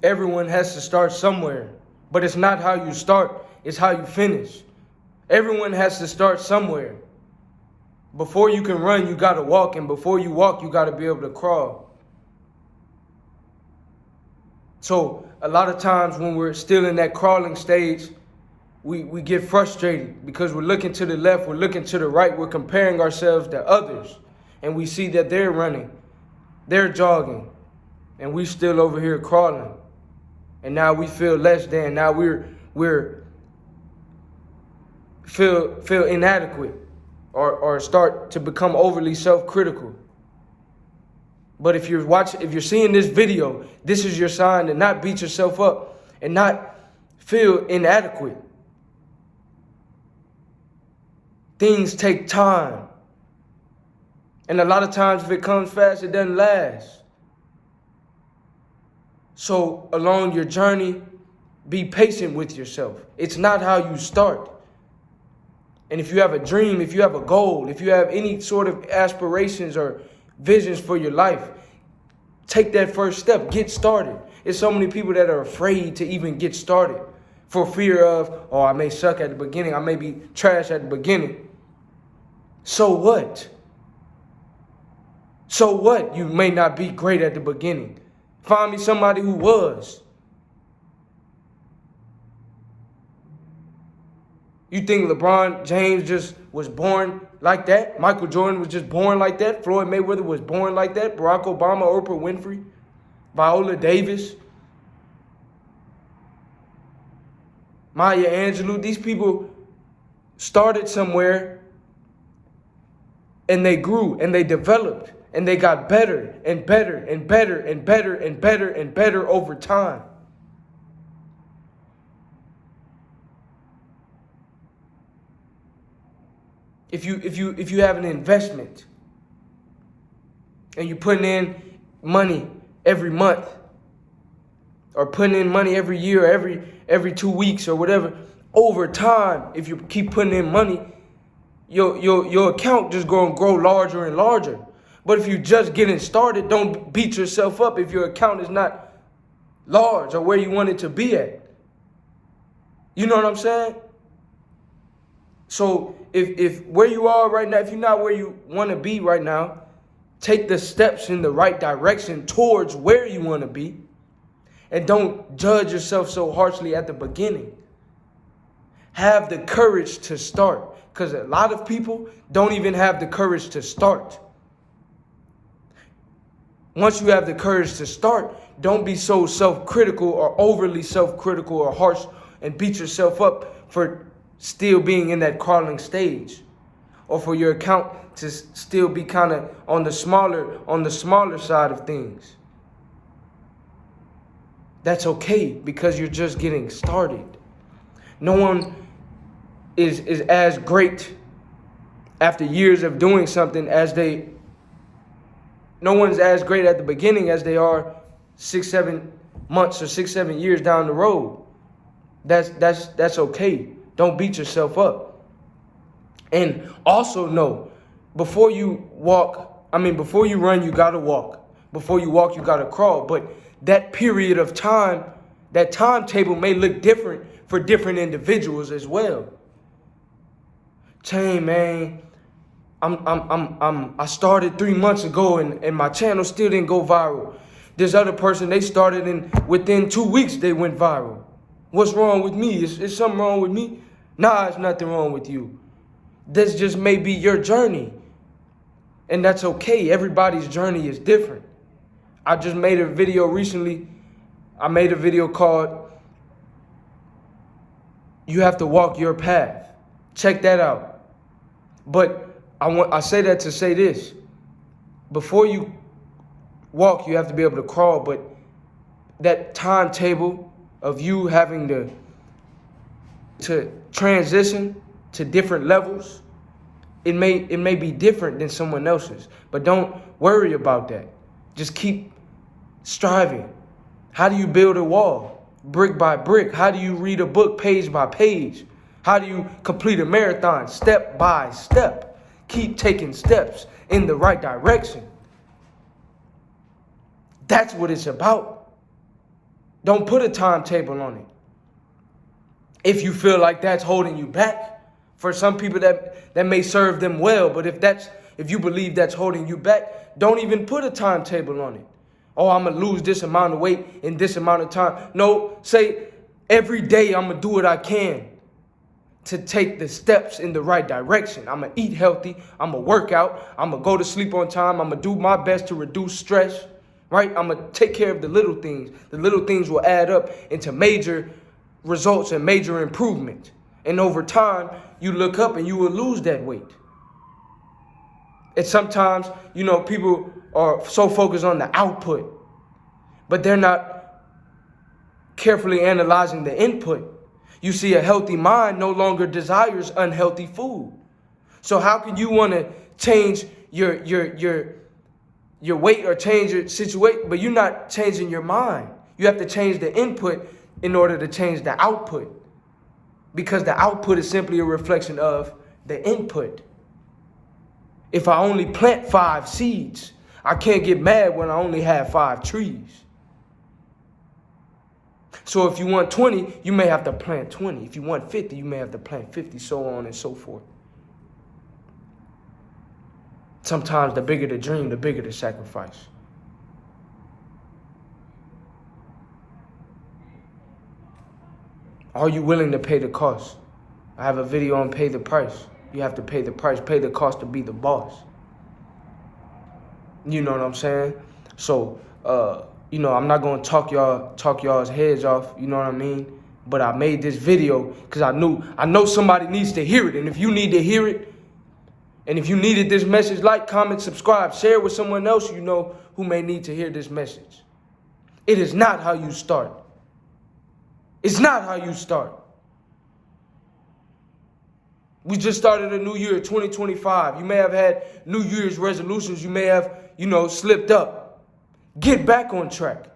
Everyone has to start somewhere, but it's not how you start, it's how you finish. Everyone has to start somewhere. Before you can run, you gotta walk, and before you walk, you gotta be able to crawl. So a lot of times when we're still in that crawling stage, we get frustrated because we're looking to the left, we're looking to the right, we're comparing ourselves to others, and we see that they're running, they're jogging, and we still over here crawling. And now we feel less than. Now we're feel inadequate, or start to become overly self-critical. But if you're seeing this video, this is your sign to not beat yourself up and not feel inadequate. Things take time. And a lot of times if it comes fast, it doesn't last. So along your journey, be patient with yourself. It's not how you start. And if you have a dream, if you have a goal, if you have any sort of aspirations or visions for your life, take that first step, get started. There's so many people that are afraid to even get started for fear of, oh, I may suck at the beginning, I may be trash at the beginning. So what? So what? You may not be great at the beginning. Find me somebody who was. You think LeBron James just was born like that? Michael Jordan was just born like that? Floyd Mayweather was born like that? Barack Obama, Oprah Winfrey, Viola Davis, Maya Angelou. These people started somewhere and they grew and they developed and they got better and better and better and better and better and better over time. If you have an investment and you're putting in money every month, or putting in money every year, every 2 weeks or whatever, over time, if you keep putting in money, your account just gonna grow larger and larger. But if you're just getting started, don't beat yourself up if your account is not large or where you want it to be at. You know what I'm saying? So if where you are right now, if you're not where you want to be right now, take the steps in the right direction towards where you want to be. And don't judge yourself so harshly at the beginning. Have the courage to start, because a lot of people don't even have the courage to start. Once you have the courage to start, don't be so self-critical or overly self-critical or harsh and beat yourself up for still being in that crawling stage, or for your account to still be kind of on the smaller side of things. That's okay, because you're just getting started. No one is as great after years of doing something no one's as great at the beginning as they are 6-7 months or 6-7 years down the road. That's okay. Don't beat yourself up. And also know, before you run, you gotta walk. Before you walk, you gotta crawl. But that period of time, that timetable may look different for different individuals as well. Chain, man, I started 3 months ago and my channel still didn't go viral. This other person, they started and within 2 weeks they went viral. What's wrong with me? Is something wrong with me? Nah, it's nothing wrong with you. This just may be your journey. And that's okay. Everybody's journey is different. I just made a video recently. I made a video called "You Have to Walk Your Path." Check that out. But I say that to say this. Before you walk, you have to be able to crawl. But that timetable of you having to transition to different levels, it may be different than someone else's. But don't worry about that. Just keep striving. How do you build a wall? Brick by brick. How do you read a book page by page? How do you complete a marathon? Step by step. Keep taking steps in the right direction. That's what it's about. Don't put a timetable on it. If you feel like that's holding you back, for some people that may serve them well, but if you believe that's holding you back, don't even put a timetable on it. Oh, I'm going to lose this amount of weight in this amount of time. No, say every day I'm going to do what I can to take the steps in the right direction. I'm going to eat healthy. I'm going to work out. I'm going to go to sleep on time. I'm going to do my best to reduce stress, right? I'm going to take care of the little things. The little things will add up into major results and major improvement. And over time, you look up and you will lose that weight. And sometimes, people are so focused on the output, but they're not carefully analyzing the input. You see, a healthy mind no longer desires unhealthy food. So how can you want to change your weight or change your situation, but you're not changing your mind? You have to change the input in order to change the output, because the output is simply a reflection of the input. If I only plant 5 seeds, I can't get mad when I only have 5 trees. So if you want 20, you may have to plant 20. If you want 50, you may have to plant 50, so on and so forth. Sometimes the bigger the dream, the bigger the sacrifice. Are you willing to pay the cost? I have a video on pay the price. You have to pay the price, pay the cost to be the boss. You know what I'm saying? So, I'm not going to talk y'all's heads off, you know what I mean? But I made this video because I know somebody needs to hear it. And if you need to hear it, and if you needed this message, like, comment, subscribe, share with someone else you know who may need to hear this message. It is not how you start. It's not how you start. We just started a new year, 2025. You may have had New Year's resolutions. You may have, slipped up. Get back on track.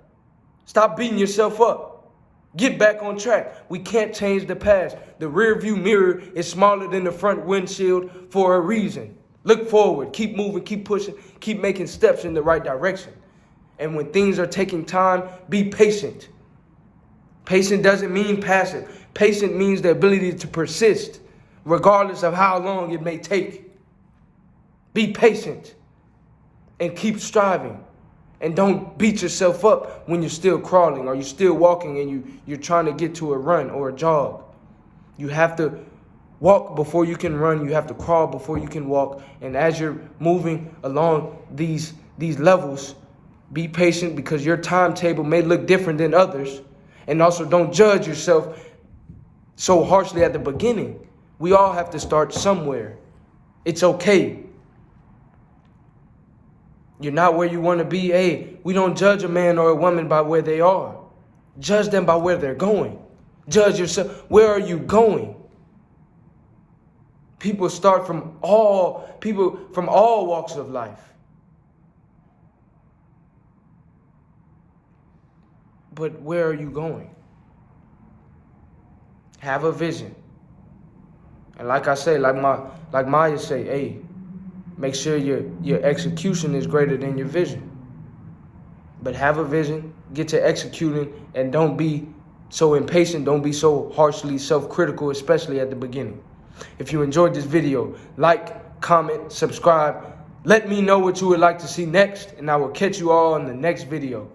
Stop beating yourself up. Get back on track. We can't change the past. The rear view mirror is smaller than the front windshield for a reason. Look forward. Keep moving. Keep pushing. Keep making steps in the right direction. And when things are taking time, be patient. Patient doesn't mean passive. Patient means the ability to persist, regardless of how long it may take. Be patient and keep striving. And don't beat yourself up when you're still crawling or you're still walking and you're trying to get to a run or a jog. You have to walk before you can run. You have to crawl before you can walk. And as you're moving along these levels, be patient, because your timetable may look different than others. And also, don't judge yourself so harshly at the beginning. We all have to start somewhere. It's okay. You're not where you want to be. Hey, we don't judge a man or a woman by where they are. Judge them by where they're going. Judge yourself. Where are you going? People from all walks of life. But where are you going? Have a vision. And like I say, like Maya say, hey, make sure your execution is greater than your vision. But have a vision, get to executing, and don't be so impatient, don't be so harshly self-critical, especially at the beginning. If you enjoyed this video, like, comment, subscribe. Let me know what you would like to see next, and I will catch you all in the next video.